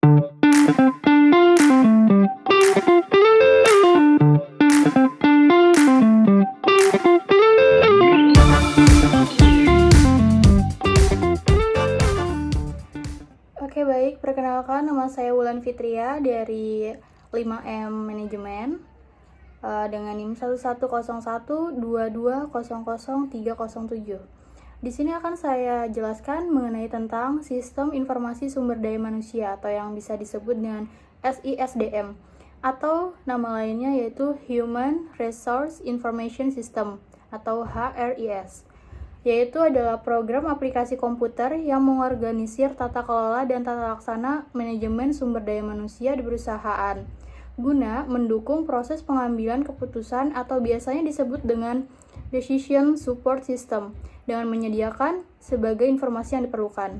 Oke baik, perkenalkan nama saya Wulan Fitria dari 5M Manajemen dengan NIM 110122000307. Di sini akan saya jelaskan mengenai tentang Sistem Informasi Sumber Daya Manusia atau yang bisa disebut dengan SISDM atau nama lainnya yaitu Human Resource Information System atau HRIS, yaitu adalah program aplikasi komputer yang mengorganisir tata kelola dan tata laksana manajemen sumber daya manusia di perusahaan guna mendukung proses pengambilan keputusan atau biasanya disebut dengan Decision Support System dengan menyediakan sebagai informasi yang diperlukan.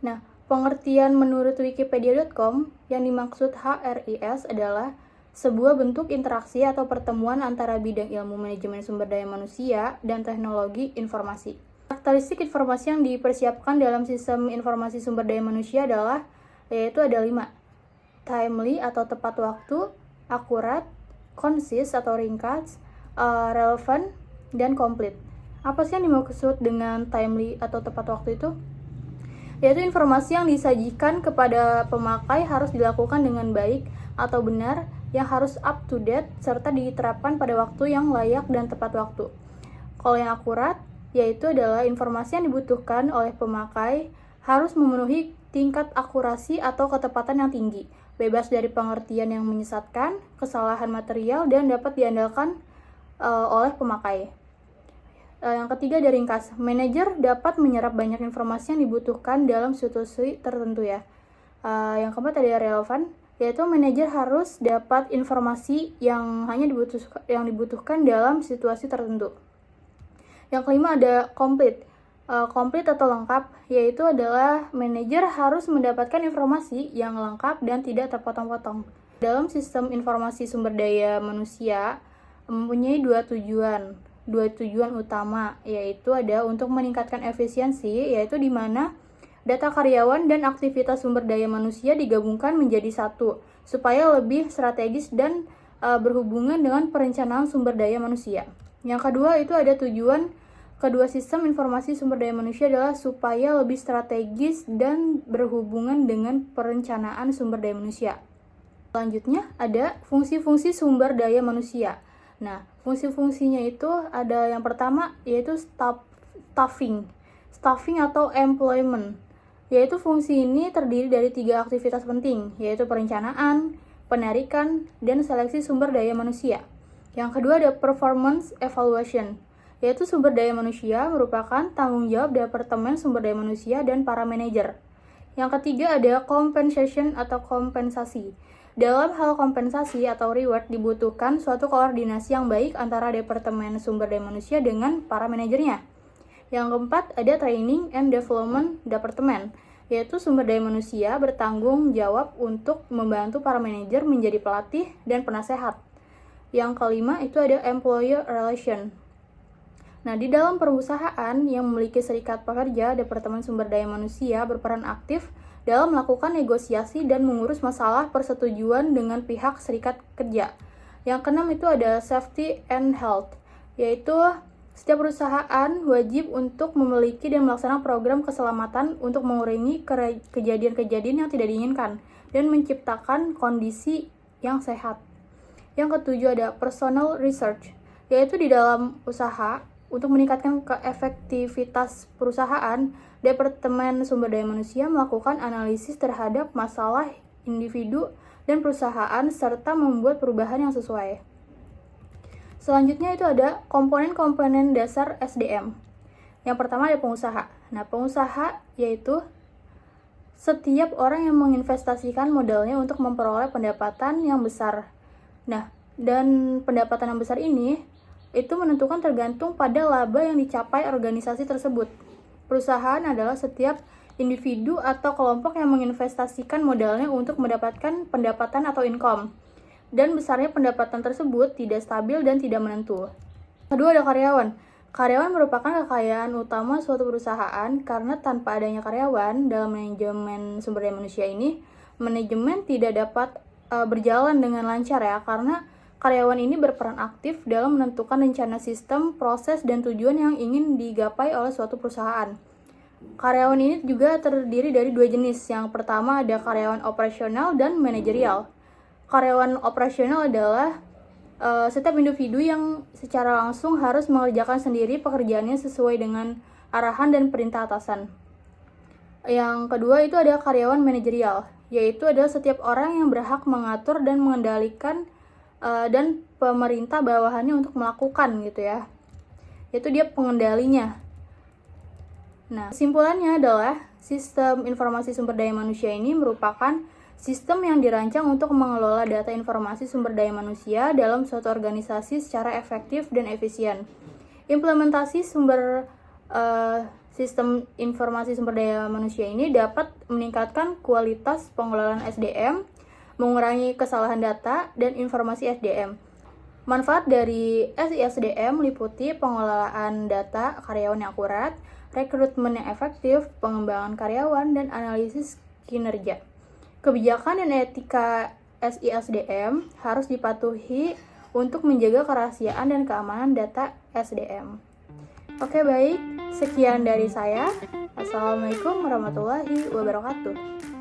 Nah, pengertian menurut wikipedia.com yang dimaksud HRIS adalah sebuah bentuk interaksi atau pertemuan antara bidang ilmu manajemen sumber daya manusia dan teknologi informasi. Karakteristik informasi yang dipersiapkan dalam sistem informasi sumber daya manusia adalah yaitu ada 5. Timely atau tepat waktu, akurat, konsis atau ringkas, relevant, dan complete. Apa sih yang dimaksud dengan timely atau tepat waktu itu? Yaitu informasi yang disajikan kepada pemakai harus dilakukan dengan baik atau benar, yang harus up to date serta diterapkan pada waktu yang layak dan tepat waktu. Kalau yang akurat, yaitu adalah informasi yang dibutuhkan oleh pemakai harus memenuhi tingkat akurasi atau ketepatan yang tinggi, bebas dari pengertian yang menyesatkan, kesalahan material, dan dapat diandalkan oleh pemakai. Yang ketiga ada ringkas. Manajer dapat menyerap banyak informasi yang dibutuhkan dalam situasi tertentu ya. Yang keempat ada relevan, yaitu manajer harus dapat informasi yang hanya dibutuhkan dalam situasi tertentu. Yang kelima ada complete. Complete atau lengkap, yaitu adalah manajer harus mendapatkan informasi yang lengkap dan tidak terpotong-potong. Dalam sistem informasi sumber daya manusia mempunyai dua tujuan utama, yaitu ada untuk meningkatkan efisiensi, yaitu di mana data karyawan dan aktivitas sumber daya manusia digabungkan menjadi satu, supaya lebih strategis dan berhubungan dengan perencanaan sumber daya manusia. Yang kedua itu ada tujuan kedua sistem informasi sumber daya manusia adalah supaya lebih strategis dan berhubungan dengan perencanaan sumber daya manusia. Selanjutnya ada fungsi-fungsi sumber daya manusia. Nah, fungsi-fungsinya itu ada yang pertama yaitu staffing atau employment. Yaitu fungsi ini terdiri dari 3 aktivitas penting, yaitu perencanaan, penarikan, dan seleksi sumber daya manusia. Yang kedua ada performance evaluation, yaitu sumber daya manusia merupakan tanggung jawab Departemen Sumber Daya Manusia dan para manajer. Yang ketiga ada compensation atau kompensasi. Dalam hal kompensasi atau reward dibutuhkan suatu koordinasi yang baik antara Departemen Sumber Daya Manusia dengan para manajernya. Yang keempat, ada Training and Development Department, yaitu sumber daya manusia bertanggung jawab untuk membantu para manajer menjadi pelatih dan penasehat. Yang kelima, itu ada Employer Relation. Nah, di dalam perusahaan yang memiliki serikat pekerja, Departemen Sumber Daya Manusia berperan aktif dalam melakukan negosiasi dan mengurus masalah persetujuan dengan pihak serikat kerja. Yang keenam, itu ada Safety and Health, yaitu setiap perusahaan wajib untuk memiliki dan melaksanakan program keselamatan untuk mengurangi kejadian-kejadian yang tidak diinginkan dan menciptakan kondisi yang sehat. Yang ketujuh ada personal research, yaitu di dalam usaha untuk meningkatkan keefektivitas perusahaan, Departemen Sumber Daya Manusia melakukan analisis terhadap masalah individu dan perusahaan serta membuat perubahan yang sesuai. Selanjutnya itu ada komponen-komponen dasar SDM. Yang pertama ada pengusaha. Nah, pengusaha yaitu setiap orang yang menginvestasikan modalnya untuk memperoleh pendapatan yang besar. Nah, dan pendapatan yang besar ini itu menentukan tergantung pada laba yang dicapai organisasi tersebut. Perusahaan adalah setiap individu atau kelompok yang menginvestasikan modalnya untuk mendapatkan pendapatan atau income. Dan besarnya pendapatan tersebut tidak stabil dan tidak menentu. Kedua ada karyawan. Karyawan merupakan kekayaan utama suatu perusahaan karena tanpa adanya karyawan dalam manajemen sumber daya manusia ini, manajemen tidak dapat berjalan dengan lancar ya, karena karyawan ini berperan aktif dalam menentukan rencana sistem, proses, dan tujuan yang ingin digapai oleh suatu perusahaan. Karyawan ini juga terdiri dari dua jenis. Yang pertama ada karyawan operasional dan manajerial. Karyawan operasional adalah setiap individu yang secara langsung harus mengerjakan sendiri pekerjaannya sesuai dengan arahan dan perintah atasan. Yang kedua itu ada karyawan manajerial, yaitu adalah setiap orang yang berhak mengatur dan mengendalikan dan pemerintah bawahannya untuk melakukan gitu ya. Itu dia pengendalinya. Nah, kesimpulannya adalah sistem informasi sumber daya manusia ini merupakan sistem yang dirancang untuk mengelola data informasi sumber daya manusia dalam suatu organisasi secara efektif dan efisien. Implementasi sistem informasi sumber daya manusia ini dapat meningkatkan kualitas pengelolaan SDM, mengurangi kesalahan data dan informasi SDM. Manfaat dari SISDM meliputi pengelolaan data karyawan yang akurat, rekrutmen yang efektif, pengembangan karyawan, dan analisis kinerja. Kebijakan dan etika SISDM harus dipatuhi untuk menjaga kerahasiaan dan keamanan data SDM. Oke, baik. Sekian dari saya. Assalamualaikum warahmatullahi wabarakatuh.